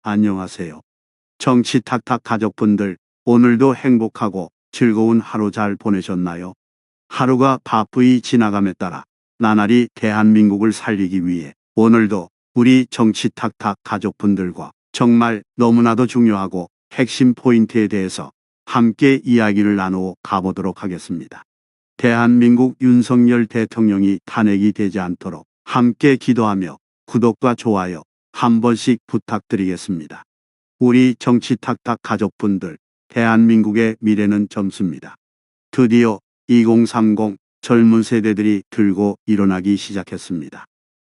안녕하세요. 정치탁탁 가족분들, 오늘도 행복하고 즐거운 하루 잘 보내셨나요? 하루가 바쁘게 지나감에 따라 나날이 대한민국을 살리기 위해 오늘도 우리 정치탁탁 가족분들과 정말 너무나도 중요하고 핵심 포인트에 대해서 함께 이야기를 나누어 가보도록 하겠습니다. 대한민국 윤석열 대통령이 탄핵이 되지 않도록 함께 기도하며 구독과 좋아요 한 번씩 부탁드리겠습니다. 우리 정치탁탁 가족분들, 대한민국의 미래는 점수입니다. 드디어 2030 젊은 세대들이 들고 일어나기 시작했습니다.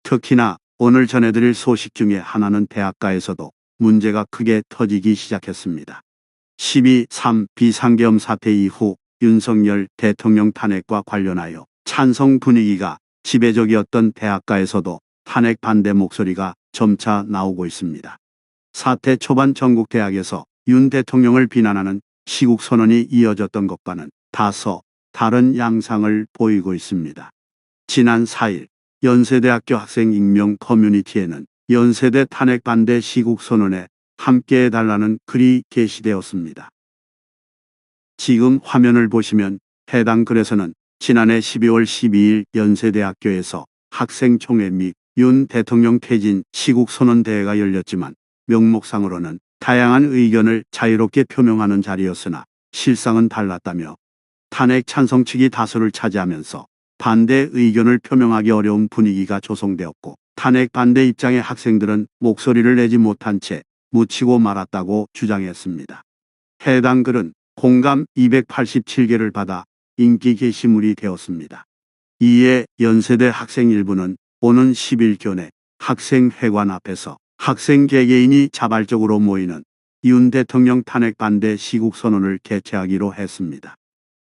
특히나 오늘 전해드릴 소식 중에 하나는 대학가에서도 문제가 크게 터지기 시작했습니다. 12.3 비상계엄 사태 이후 윤석열 대통령 탄핵과 관련하여 찬성 분위기가 지배적이었던 대학가에서도 탄핵 반대 목소리가 점차 나오고 있습니다. 사태 초반 전국 대학에서 윤 대통령을 비난하는 시국 선언이 이어졌던 것과는 다소 다른 양상을 보이고 있습니다. 지난 4일 연세대학교 학생 익명 커뮤니티에는 연세대 탄핵 반대 시국 선언에 함께해달라는 글이 게시되었습니다. 지금 화면을 보시면 해당 글에서는 지난해 12월 12일 연세대학교에서 학생총회 및 윤 대통령 퇴진 시국선언대회가 열렸지만 명목상으로는 다양한 의견을 자유롭게 표명하는 자리였으나 실상은 달랐다며 탄핵 찬성 측이 다수를 차지하면서 반대 의견을 표명하기 어려운 분위기가 조성되었고 탄핵 반대 입장의 학생들은 목소리를 내지 못한 채 묻히고 말았다고 주장했습니다. 해당 글은 공감 287개를 받아 인기 게시물이 되었습니다. 이에 연세대 학생 일부는 오는 10일 교내 학생회관 앞에서 학생 개개인이 자발적으로 모이는 윤 대통령 탄핵 반대 시국선언을 개최하기로 했습니다.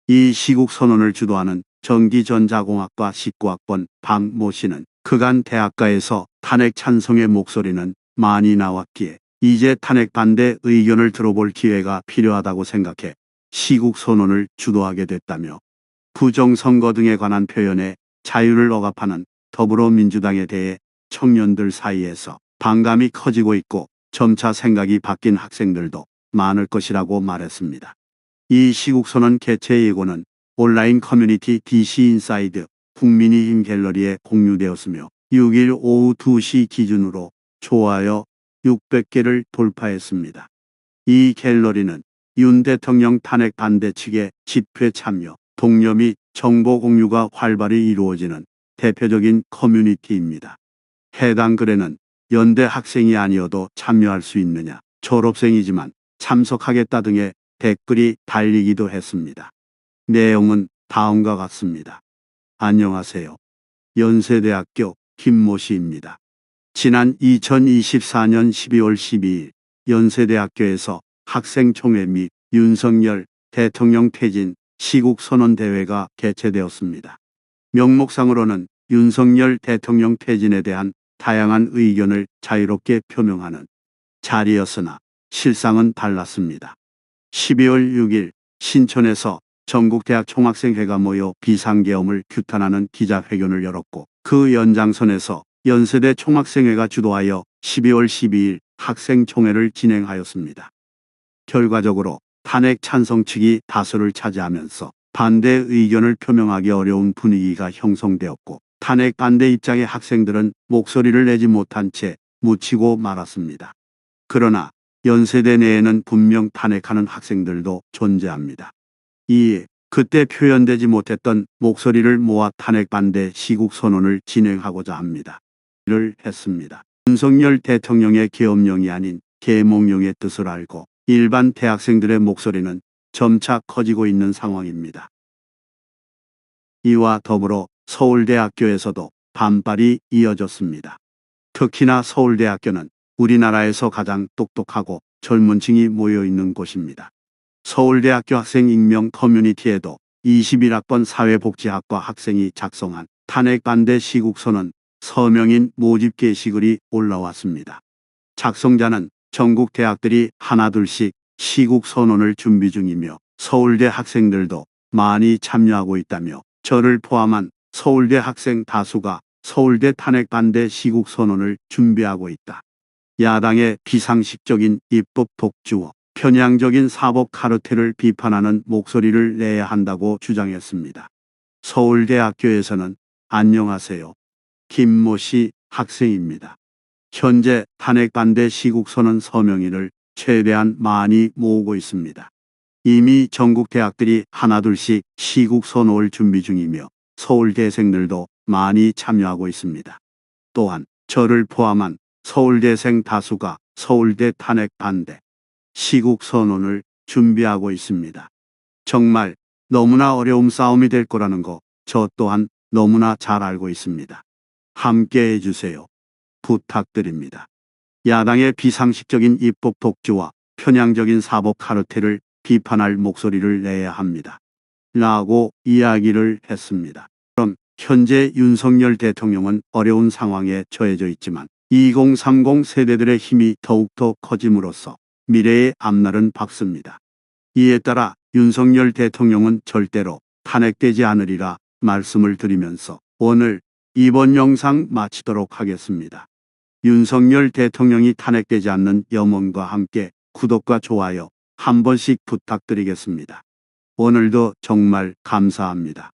이 시국선언을 주도하는 전기전자공학과 19학번 박모 씨는 그간 대학가에서 탄핵 찬성의 목소리는 많이 나왔기에 이제 탄핵 반대 의견을 들어볼 기회가 필요하다고 생각해 시국선언을 주도하게 됐다며 부정선거 등에 관한 표현에 자유를 억압하는 더불어민주당에 대해 청년들 사이에서 반감이 커지고 있고 점차 생각이 바뀐 학생들도 많을 것이라고 말했습니다. 이 시국선언 개최 예고는 온라인 커뮤니티 DC인사이드 국민의힘 갤러리에 공유되었으며 6일 오후 2시 기준으로 좋아요 600개를 돌파했습니다. 이 갤러리는 윤 대통령 탄핵 반대 측의 집회 참여, 독려 및 정보 공유가 활발히 이루어지는 대표적인 커뮤니티입니다. 해당 글에는 연대 학생이 아니어도 참여할 수 있느냐, 졸업생이지만 참석하겠다 등의 댓글이 달리기도 했습니다. 내용은 다음과 같습니다. 안녕하세요. 연세대학교 김모 씨입니다. 지난 2024년 12월 12일 연세대학교에서 학생총회 및 윤석열 대통령 퇴진 시국선언대회가 개최되었습니다. 명목상으로는 윤석열 대통령 퇴진에 대한 다양한 의견을 자유롭게 표명하는 자리였으나 실상은 달랐습니다. 12월 6일 신촌에서 전국대학 총학생회가 모여 비상계엄을 규탄하는 기자회견을 열었고 그 연장선에서 연세대 총학생회가 주도하여 12월 12일 학생총회를 진행하였습니다. 결과적으로 탄핵 찬성 측이 다수를 차지하면서 반대 의견을 표명하기 어려운 분위기가 형성되었고 탄핵 반대 입장의 학생들은 목소리를 내지 못한 채 묻히고 말았습니다. 그러나 연세대 내에는 분명 탄핵하는 학생들도 존재합니다. 이에 그때 표현되지 못했던 목소리를 모아 탄핵 반대 시국선언을 진행하고자 합니다. 를 했습니다. 윤석열 대통령의 계엄령이 아닌 계몽령의 뜻을 알고 일반 대학생들의 목소리는 점차 커지고 있는 상황입니다. 이와 더불어 서울대학교에서도 반발이 이어졌습니다. 특히나 서울대학교는 우리나라에서 가장 똑똑하고 젊은 층이 모여 있는 곳입니다. 서울대학교 학생 익명 커뮤니티에도 21학번 사회복지학과 학생이 작성한 탄핵 반대 시국선언 서명인 모집 게시글이 올라왔습니다. 작성자는 전국 대학들이 하나둘씩 시국선언을 준비 중이며 서울대 학생들도 많이 참여하고 있다며 저를 포함한 서울대 학생 다수가 서울대 탄핵 반대 시국선언을 준비하고 있다. 야당의 비상식적인 입법 독주와 편향적인 사법 카르텔을 비판하는 목소리를 내야 한다고 주장했습니다. 서울대학교에서는 안녕하세요. 김모 씨 학생입니다. 현재 탄핵 반대 시국선언 서명인을 최대한 많이 모으고 있습니다. 이미 전국 대학들이 하나둘씩 시국선언을 준비 중이며 서울대생들도 많이 참여하고 있습니다. 또한 저를 포함한 서울대생 다수가 서울대 탄핵 반대 시국선언을 준비하고 있습니다. 정말 너무나 어려운 싸움이 될 거라는 거 저 또한 너무나 잘 알고 있습니다. 함께 해주세요. 부탁드립니다. 야당의 비상식적인 입법 독주와 편향적인 사법 카르텔을 비판할 목소리를 내야 합니다. 라고 이야기를 했습니다. 그럼 현재 윤석열 대통령은 어려운 상황에 처해져 있지만 2030 세대들의 힘이 더욱더 커짐으로써 미래의 앞날은 밝습니다. 이에 따라 윤석열 대통령은 절대로 탄핵되지 않으리라 말씀을 드리면서 오늘 이번 영상 마치도록 하겠습니다. 윤석열 대통령이 탄핵되지 않는 염원과 함께 구독과 좋아요 한 번씩 부탁드리겠습니다. 오늘도 정말 감사합니다.